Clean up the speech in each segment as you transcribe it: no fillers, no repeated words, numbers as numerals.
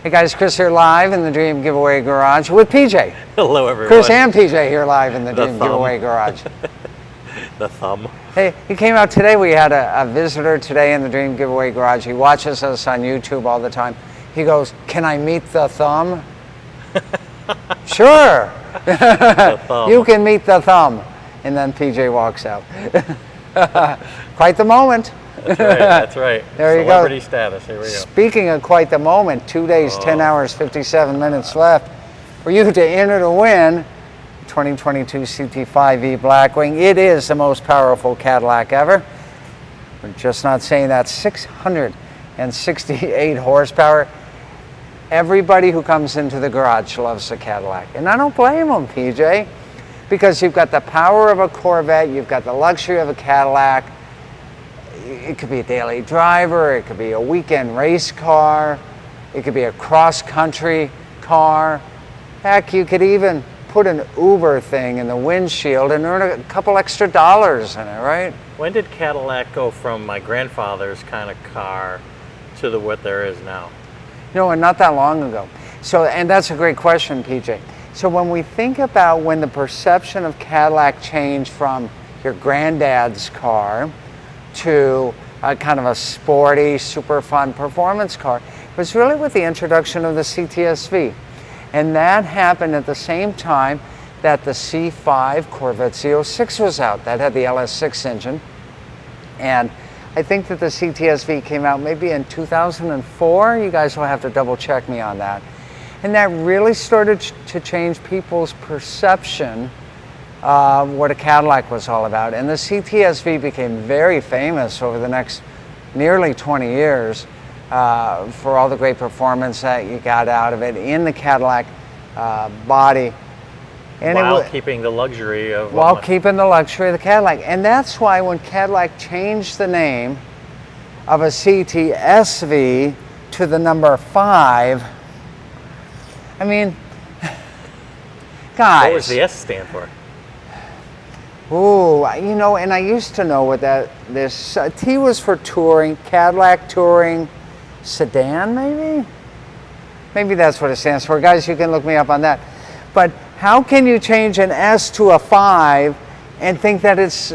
Hey guys, Chris here live in the Dream Giveaway Garage with PJ. Hello everyone. Chris and PJ here live in the Dream thumb. Giveaway Garage. The thumb. Hey, he came out today. We had a visitor today in the Dream Giveaway Garage. He watches us on YouTube all the time. He goes, "Can I meet the thumb?" Sure. The thumb. You can meet the thumb. And then PJ walks out. Quite the moment. That's right. That's right. There you go. Celebrity status. Here we go. Speaking of quite the moment, 2 days, 10 hours, 57 minutes left for you to enter to win 2022 CT5e Blackwing. It is the most powerful Cadillac ever. We're just not saying that. 668 horsepower. Everybody who comes into the garage loves a Cadillac. And I don't blame them, PJ, because you've got the power of a Corvette, you've got the luxury of a Cadillac. It could be a daily driver, it could be a weekend race car, it could be a cross-country car. Heck, you could even put an Uber thing in the windshield and earn a couple extra dollars in it, right? When did Cadillac go from my grandfather's kind of car to what there is now? You know, and not that long ago. So, and that's a great question, PJ. So when we think about when the perception of Cadillac changed from your granddad's car to a kind of a sporty, super fun performance car, it was really with the introduction of the CTSV. And that happened at the same time that the C5 Corvette Z06 was out. That had the LS6 engine. And I think that the CTSV came out maybe in 2004. You guys will have to double check me on that. And that really started to change people's perception of what a Cadillac was all about. And the CTSV became very famous over the next nearly 20 years for all the great performance that you got out of it in the Cadillac body. And while keeping the luxury of... While keeping the luxury of the Cadillac. And that's why when Cadillac changed the name of a CTSV to the number 5, I mean, guys. What was the S stand for? Ooh, you know, and I used to know what this T was for touring, Cadillac Touring Sedan, maybe? Maybe that's what it stands for. Guys, you can look me up on that. But how can you change an S to a 5 and think that it's...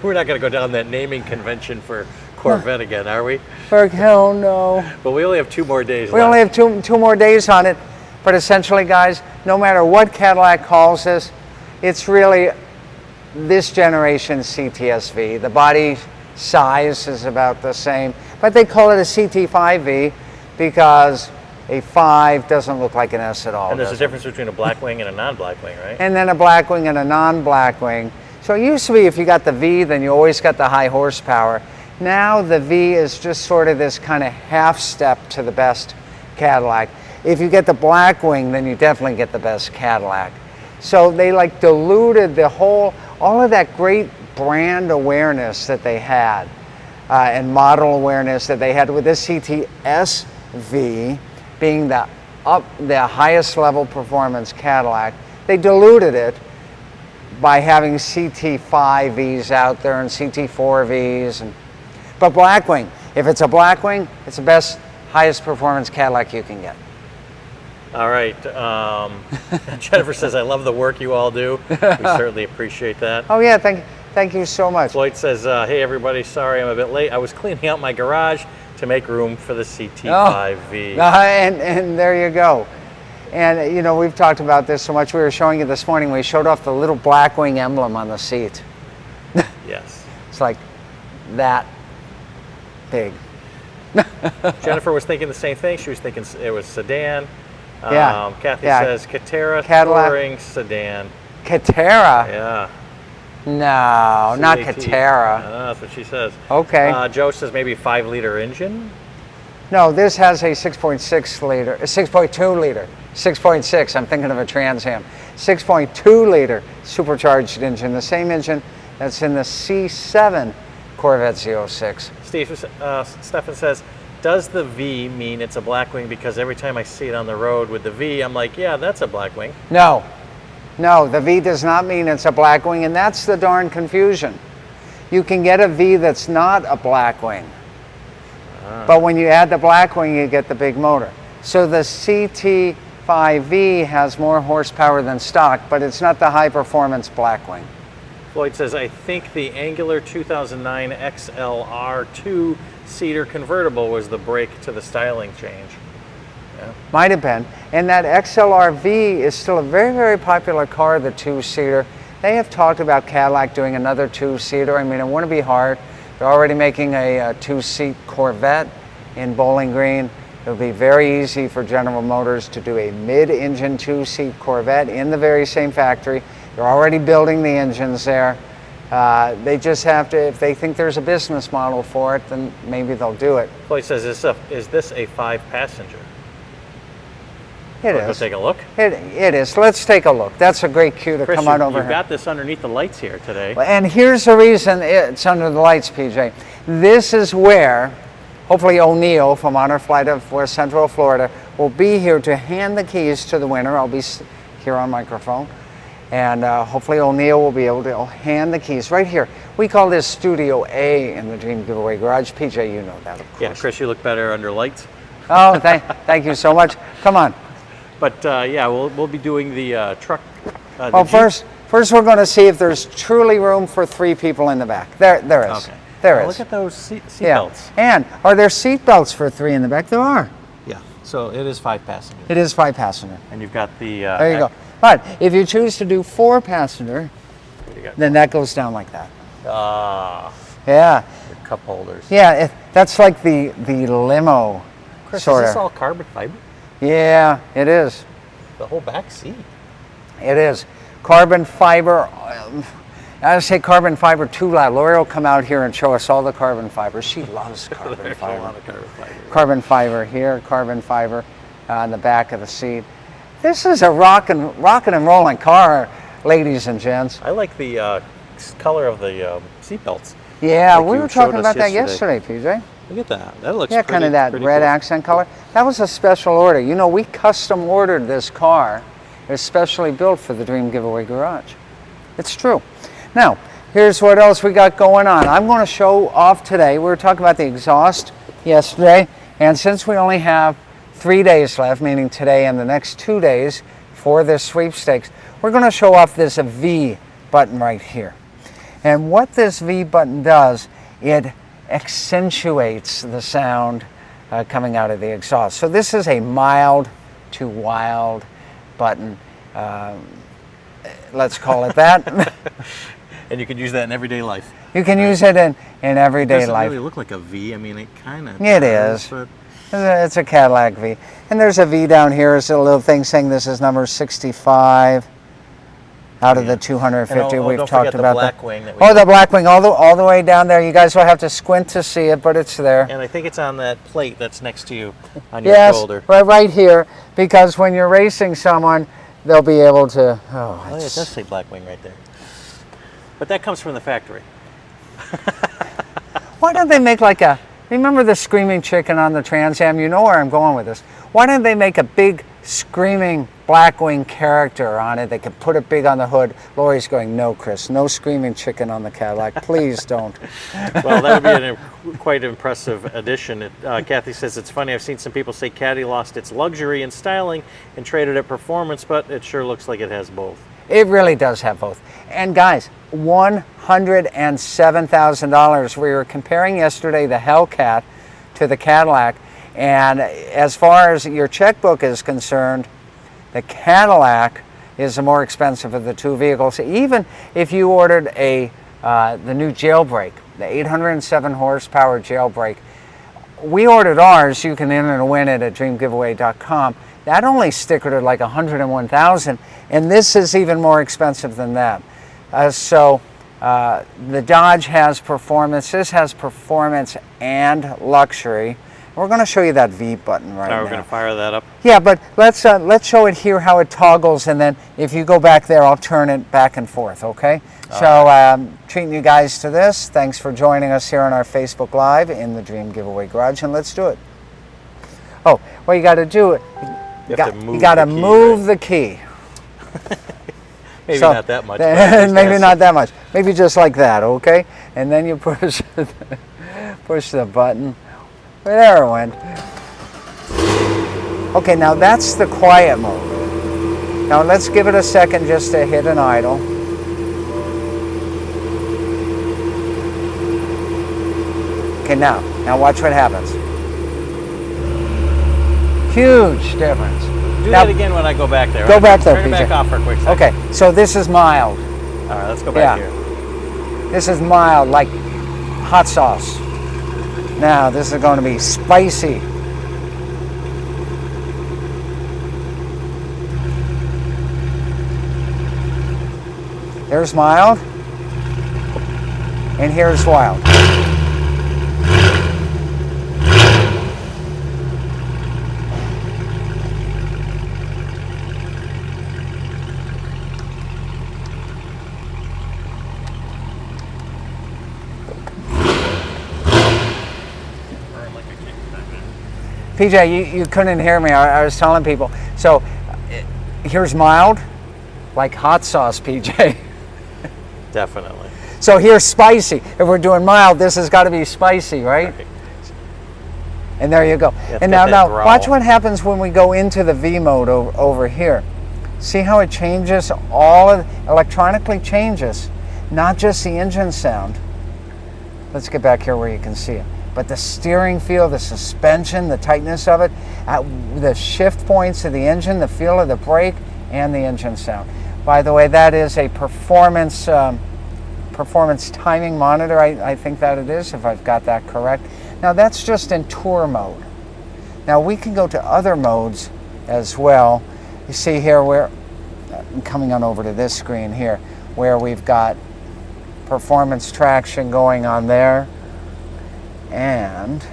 We're not going to go down that naming convention for Corvette again, are we? For hell no. But we only have 2 more days left. We only have two more days on it. But essentially, guys, no matter what Cadillac calls this, it's really this generation's CTSV. The body size is about the same, but they call it a CT5V because a 5 doesn't look like an S at all. And there's a difference between a Blackwing and a non-Blackwing, right? And then a Blackwing and a non-Blackwing. So it used to be if you got the V, then you always got the high horsepower. Now the V is just sort of this kind of half step to the best Cadillac. If you get the Blackwing, then you definitely get the best Cadillac. So they like diluted all of that great brand awareness that they had and model awareness that they had with this CTSV being the highest level performance Cadillac. They diluted it by having CT5Vs out there and CT4Vs. But Blackwing, if it's a Blackwing, it's the best, highest performance Cadillac you can get. All right. Jennifer says, I love the work you all do. We certainly appreciate that. Oh, yeah. Thank you so much. Floyd says, hey, everybody. Sorry I'm a bit late. I was cleaning out my garage to make room for the CT5V. And there you go. And, you know, we've talked about this so much. We were showing you this morning. We showed off the little Blackwing emblem on the seat. Yes. It's like that big. Jennifer was thinking the same thing. She was thinking it was sedan. Yeah. Kathy says Catera Cadillac. Touring Sedan. Catera? Yeah. No, not CAT. Catera. That's what she says. Okay. Joe says maybe 5-liter engine. No, this has a 6.6 liter, 6.2 liter, 6.6. I'm thinking of a Trans Am. 6.2 liter supercharged engine, the same engine that's in the C7 Corvette Z06. Stefan says, does the V mean it's a Blackwing? Because every time I see it on the road with the V, I'm like, yeah, that's a Blackwing. No, the V does not mean it's a Blackwing, and that's the darn confusion. You can get a V that's not a Blackwing. But when you add the Blackwing, you get the big motor. So the CT5V has more horsepower than stock, but it's not the high-performance Blackwing. Floyd says, I think the Angular 2009 XLR 2-seater convertible was the break to the styling change. Yeah. Might have been. And that XLR-V is still a very, very popular car, the two-seater. They have talked about Cadillac doing another two-seater. I mean, it wouldn't be hard. They're already making a two-seat Corvette in Bowling Green. It'll be very easy for General Motors to do a mid-engine two-seat Corvette in the very same factory. They're already building the engines there. They just have to, if they think there's a business model for it, then maybe they'll do it. Floyd says, is this a 5-passenger? It Go is. take a look. It is. Let's take a look. That's a great cue to Chris, come on over you've here. got this underneath the lights here today. And here's the reason it's under the lights, PJ. This is where, hopefully O'Neill from Honor Flight of West Central Florida will be here to hand the keys to the winner. I'll be here on microphone. And hopefully O'Neill will be able to hand the keys right here. We call this Studio A in the Dream Giveaway Garage. PJ, you know that, of course. Yeah, Chris, you look better under lights. Oh, thank you so much. Come on. But yeah, we'll be doing the truck. Well, first we're going to see if there's truly room for 3 people in the back. There is. Okay. There Well, is. look at those seat Yeah. belts. And are there seat belts for 3 in the back? There are. Yeah. So it is 5-passenger. It is 5-passenger. And you've got the. There you go. But if you choose to do 4-passenger, then that goes down like that. Yeah. Your cup holders. Yeah. That's like the limo. Chris, sort is this of. all carbon fiber? Yeah, it is. The whole back seat. It is. Carbon fiber. I say carbon fiber too loud. Lori will come out here and show us all the carbon fiber. She loves carbon There's fiber. a lot of carbon fiber. Carbon fiber here, carbon fiber on the back of the seat. This is a rockin' and rolling car, ladies and gents. I like the color of the seat belts. Yeah, Like we you were showed talking us about that yesterday. yesterday, PJ. Look at that. That looks Yeah, pretty, kind of that pretty red cool. accent color. That was a special order. You know, we custom ordered this car. It was specially built for the Dream Giveaway Garage. It's true. Now, here's what else we got going on. I'm going to show off today. We were talking about the exhaust yesterday, and since we only have 3 days left, meaning today and the next 2 days for this sweepstakes, we're going to show off this V button right here. And what this V button does, it accentuates the sound coming out of the exhaust. So this is a mild to wild button. Let's call it that. And you can use that in everyday life. You can use it in everyday It doesn't life. really look like a V. I mean, it kind of It is. But It's a Cadillac V. And there's a V down here. It's a little thing saying this is number 65 out of the 250 And we've don't talked forget about. the Blackwing that we Oh, the Blackwing all the way down there. You guys will have to squint to see it, but it's there. And I think it's on that plate that's next to you on your Yes, shoulder. right here, because when you're racing someone, they'll be able to. Oh, yeah, it does say Blackwing right there. But that comes from the factory. Why don't they make like a? Remember the screaming chicken on the Trans Am? You know where I'm going with this. Why don't they make a big screaming Blackwing character on it? They could put it big on the hood. Lori's going, no, Chris, no screaming chicken on the Cadillac. Please don't. Well, that would be quite impressive addition. Kathy says, it's funny, I've seen some people say Caddy lost its luxury and styling and traded it performance, but it sure looks like it has both. It really does have both. And guys, $107,000. We were comparing yesterday the Hellcat to the Cadillac. And as far as your checkbook is concerned, the Cadillac is the more expensive of the two vehicles. Even if you ordered the new Jailbreak, the 807 horsepower Jailbreak, we ordered ours. You can enter to win it at dreamgiveaway.com. That only stickered at like $101,000, and this is even more expensive than that. So the Dodge has performance. This has performance and luxury. We're going to show you that V button right now. We're going to fire that up. Yeah, but let's show it here how it toggles, and then if you go back there, I'll turn it back and forth. Okay? So treating you guys to this. Thanks for joining us here on our Facebook Live in the Dream Giveaway Garage, and let's do it. Oh, well, you got to do it. You got to move the key. Maybe not that much. Maybe not that much. Maybe just like that, okay? And then you push the button. There it went. Okay, now that's the quiet mode. Now let's give it a second just to hit an idle. Okay, now watch what happens. Huge difference. Do now, that again when I go back there. Go back there, Turn it PJ. back off for a quick second. Okay, so this is mild. All right, let's go back here. This is mild, like hot sauce. Now this is going to be spicy. Here's mild, and here's wild. PJ, you couldn't hear me. I was telling people. So here's mild, like hot sauce, PJ. Definitely. So here's spicy. If we're doing mild, this has got to be spicy, right? Right. And there you go. Yeah, and now watch what happens when we go into the V mode over here. See how it changes? Electronically changes, not just the engine sound. Let's get back here where you can see it. But the steering feel, the suspension, the tightness of it, the shift points of the engine, the feel of the brake, and the engine sound. By the way, that is a performance timing monitor. I think that it is, if I've got that correct. Now that's just in tour mode. Now we can go to other modes as well. You see here where, I'm coming on over to this screen here, where we've got performance traction going on there. And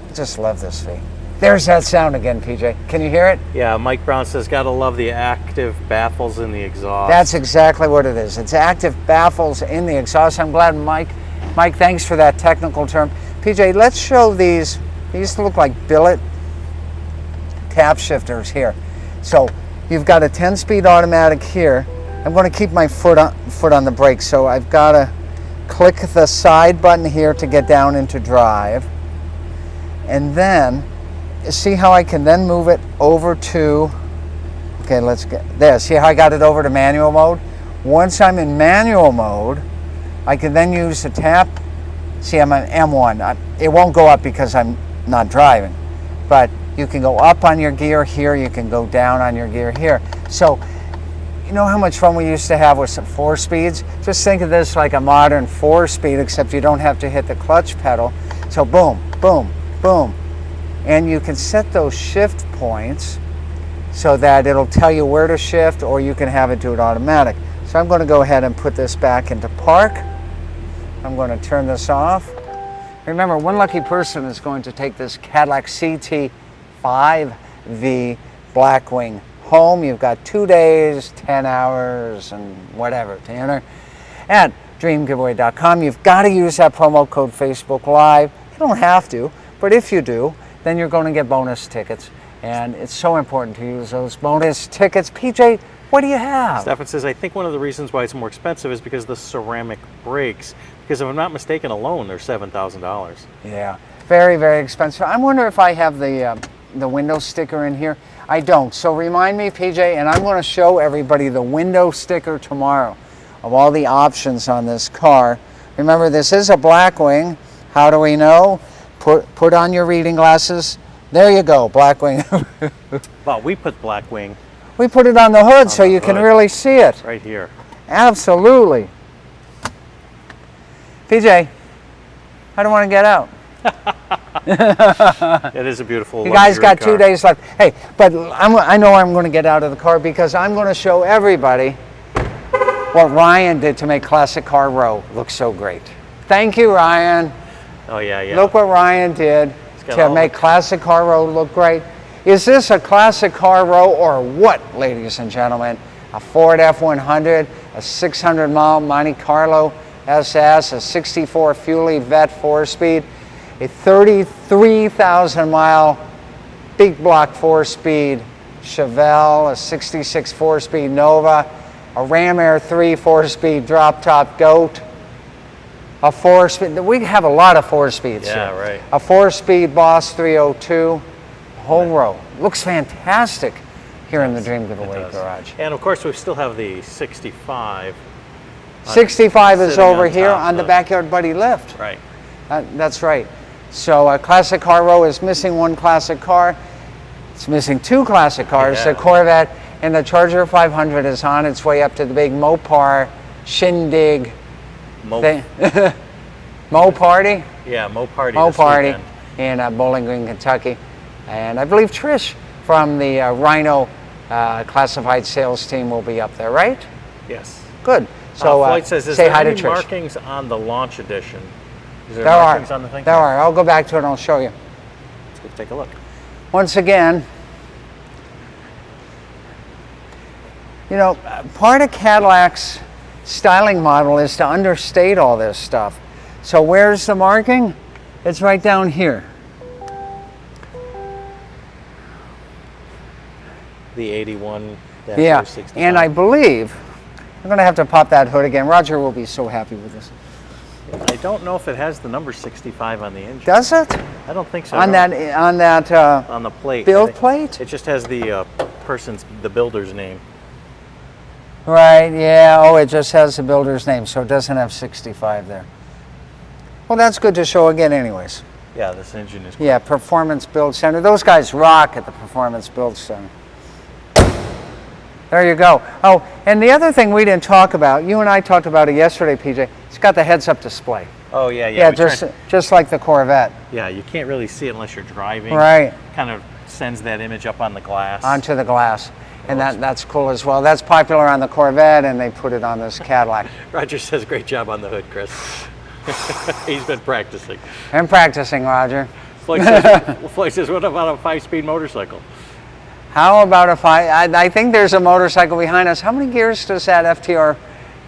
I just love this V. There's that sound again, PJ. Can you hear it? Yeah, Mike Brown says, gotta love the active baffles in the exhaust. That's exactly what it is. It's active baffles in the exhaust. I'm glad Mike, thanks for that technical term. PJ, let's show these. These look like billet tap shifters here. So you've got a 10-speed automatic here. I'm going to keep my foot on the brake, so I've got to click the side button here to get down into drive. And then, see how I can then move it over to, okay, let's get there. See how I got it over to manual mode? Once I'm in manual mode, I can then use the tap. See, I'm on M1. It won't go up because I'm not driving, but you can go up on your gear here, you can go down on your gear here. So, you know how much fun we used to have with some 4-speeds? Just think of this like a modern 4-speed, except you don't have to hit the clutch pedal. So boom, boom, boom. And you can set those shift points so that it'll tell you where to shift, or you can have it do it automatic. So I'm going to go ahead and put this back into park. I'm going to turn this off. Remember, one lucky person is going to take this Cadillac CT5V Blackwing home. You've got 2 days, 10 hours, and whatever to enter at dreamgiveaway.com. You've got to use that promo code Facebook Live. You don't have to, but if you do, then you're going to get bonus tickets. And it's so important to use those bonus tickets. PJ, what do you have? Stefan says, I think one of the reasons why it's more expensive is because of the ceramic brakes. Because if I'm not mistaken, alone, they're $7,000. Yeah, very, very expensive. I wonder if I have the window sticker in here. I don't. So remind me, PJ, and I'm going to show everybody the window sticker tomorrow of all the options on this car. Remember, this is a Blackwing. How do we know? Put on your reading glasses. There you go, Blackwing. Well, we put Blackwing. We put it on the hood so you can really see it. Right here. Absolutely. PJ, I don't want to get out. It is a beautiful You guys got car. 2 days left. Hey, but I know I'm going to get out of the car because I'm going to show everybody what Ryan did to make Classic Car Row look so great. Thank you, Ryan. Oh, yeah, yeah. Look what Ryan did to make Classic Car Row look great. Is this a Classic Car Row or what, ladies and gentlemen? A Ford F100, a 600-mile Monte Carlo SS, a 64 Fuelie Vet 4-speed, a 33,000-mile big block 4-speed Chevelle, a 66 4-speed Nova, a Ram Air 3 4-speed drop-top Goat, A 4-speed, we have a lot of 4-speeds Yeah, here. right. A 4-speed Boss 302, whole row. Looks fantastic here in the Dream Giveaway garage. And of course, we still have the 65. 65 is sitting over on here top on the of- Backyard Buddy lift. Right. That's right. So a classic car row is missing one classic car. It's missing 2 classic cars. Yeah. The Corvette and the Charger 500 is on its way up to the big Mopar shindig thing. Mo Party? Yeah, Mo Party. Mo this Party weekend. in Bowling Green, Kentucky. And I believe Trish from the Rhino classified sales team will be up there, right? Yes. Good. So Floyd says, is say there hi to any Trish. markings on the launch edition? Is there There are. markings on the thing? There are. I'll go back to it and I'll show you. Let's go take a look. Once again, you know, part of Cadillac's styling model is to understate all this stuff. So where's the marking? It's right down here. The 81 Yeah, 65. and I believe, I'm going to have to pop that hood again. Roger will be so happy with this. I don't know if it has the number 65 on the engine. Does it? I don't think so. On no. that On the plate. build I think plate? It just has the the builder's name. Right, yeah. Oh, it just has the builder's name, so it doesn't have 65 there. Well, that's good to show again anyways. Yeah, this engine is. Yeah, Performance Build Center. Those guys rock at the Performance Build Center. There you go. Oh, and the other thing we didn't talk about, you and I talked about it yesterday, PJ. It's got the heads-up display. Oh yeah, Yeah, we just like the Corvette. yeah, you can't really see it unless you're driving. Right. Kind of sends that image up on the glass. Onto the glass. And that's cool as well. That's popular on the Corvette, and they put it on this Cadillac. Roger says, "Great job on the hood, Chris." He's been practicing. I'm practicing, Roger. Floyd says, "What about a 5-speed motorcycle?" How about if I think there's a motorcycle behind us. How many gears does that FTR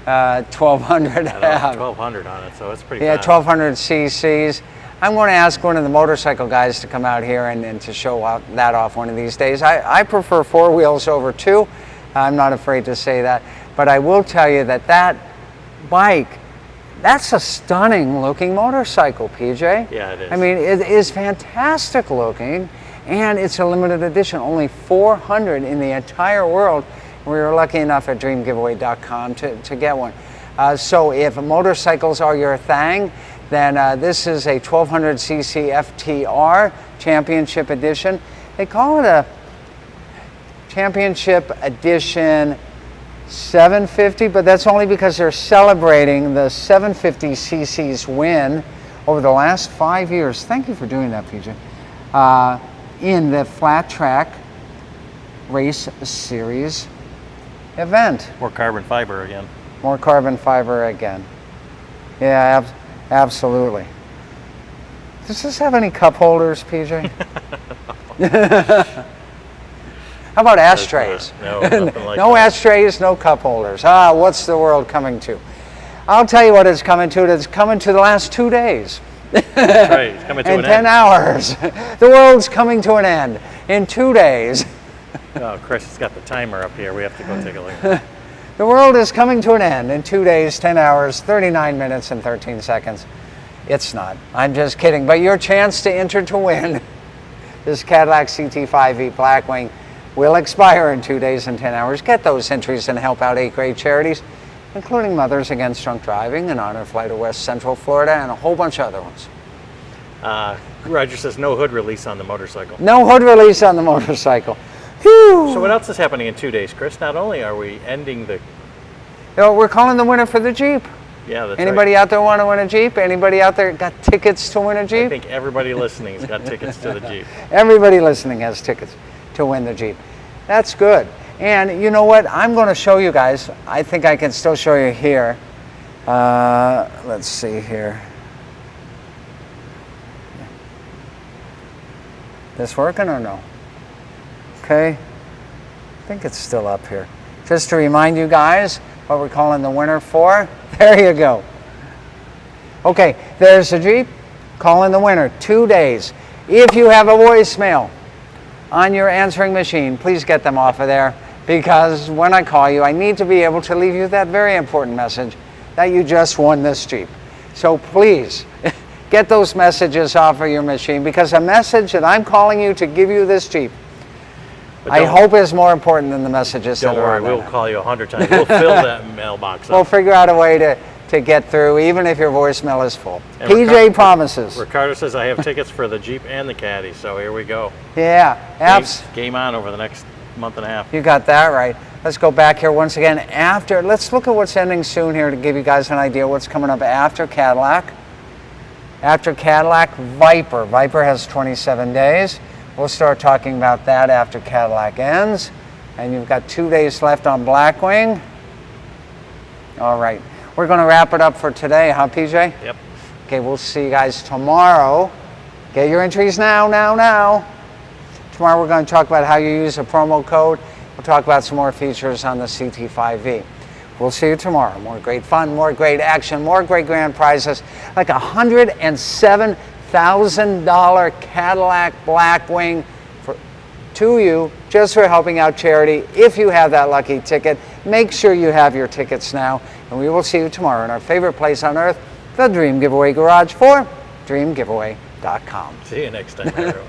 1200 have? 1200 on it, so it's pretty. Yeah, fast. 1200 cc's. I'm going to ask one of the motorcycle guys to come out here and to show that off one of these days. I prefer 4 wheels over 2. I'm not afraid to say that. But I will tell you that bike, that's a stunning looking motorcycle, PJ. Yeah, it is. I mean, it is fantastic looking, and it's a limited edition. Only 400 in the entire world. We were lucky enough at dreamgiveaway.com to get one. So if motorcycles are your thing, then this is a 1200cc FTR Championship Edition. They call it a Championship Edition 750, but that's only because they're celebrating the 750cc's win over the last 5 years. Thank you for doing that, PJ. In the Flat Track Race Series event. More carbon fiber again. More carbon fiber again. Yeah, absolutely. Does this have any cup holders, PJ? How about ashtrays? No, nothing like No that. ashtrays, no cup holders. What's the world coming to? I'll tell you what it's coming to. It's coming to the last 2 days. That's right, it's coming to In an 10 end. hours. The world's coming to an end in 2 days. Oh, Chris has got the timer up here. We have to go take a look. The world is coming to an end in 2 days, 10 hours, 39 minutes, and 13 seconds. It's not. I'm just kidding. But your chance to enter to win this Cadillac CT5e Blackwing will expire in 2 days and 10 hours. Get those entries and help out 8 great charities, including Mothers Against Drunk Driving and Honor Flight of West Central Florida and a whole bunch of other ones. Roger says no hood release on the motorcycle. No hood release on the motorcycle. Whew. So what else is happening in 2 days, Chris? Not only are we ending the... You know, we're calling the winner for the Jeep. Yeah, that's Anybody right. out there want to win a Jeep? Anybody out there got tickets to win a I Jeep? think everybody listening has got tickets to the Jeep. Everybody listening has tickets to win the Jeep. That's good. And you know what? I'm going to show you guys. I think I can still show you here. Let's see here. This working or no? Okay. I think it's still up here. Just to remind you guys what we're calling the winner for. There you go. Okay, there's the Jeep. Calling the winner. 2 days. If you have a voicemail on your answering machine, please get them off of there, because when I call you, I need to be able to leave you that very important message that you just won this Jeep. So please, get those messages off of your machine, because a message that I'm calling you to give you this Jeep, I hope is more important than the messages that are on Don't worry, there. we'll call you 100 times. We'll fill that mailbox up. We'll figure out a way to get through, even if your voicemail is full. And PJ promises. Ricardo says I have tickets for the Jeep and the Caddy, so here we go. Yeah, apps. Game on over the next month and a half. You got that right. Let's go back here once again after. Let's look at what's ending soon here to give you guys an idea what's coming up after Cadillac. After Cadillac, Viper. Viper has 27 days. We'll start talking about that after Cadillac ends. And you've got 2 days left on Blackwing. All right. We're going to wrap it up for today, huh, PJ? Yep. Okay, we'll see you guys tomorrow. Get your entries now. Tomorrow we're going to talk about how you use a promo code. We'll talk about some more features on the CT5V. We'll see you tomorrow. More great fun, more great action, more great grand prizes, like a $107,000 Cadillac Blackwing to you just for helping out charity. If you have that lucky ticket, make sure you have your tickets now. And we will see you tomorrow in our favorite place on earth, the Dream Giveaway Garage for dreamgiveaway.com. See you next time, everyone.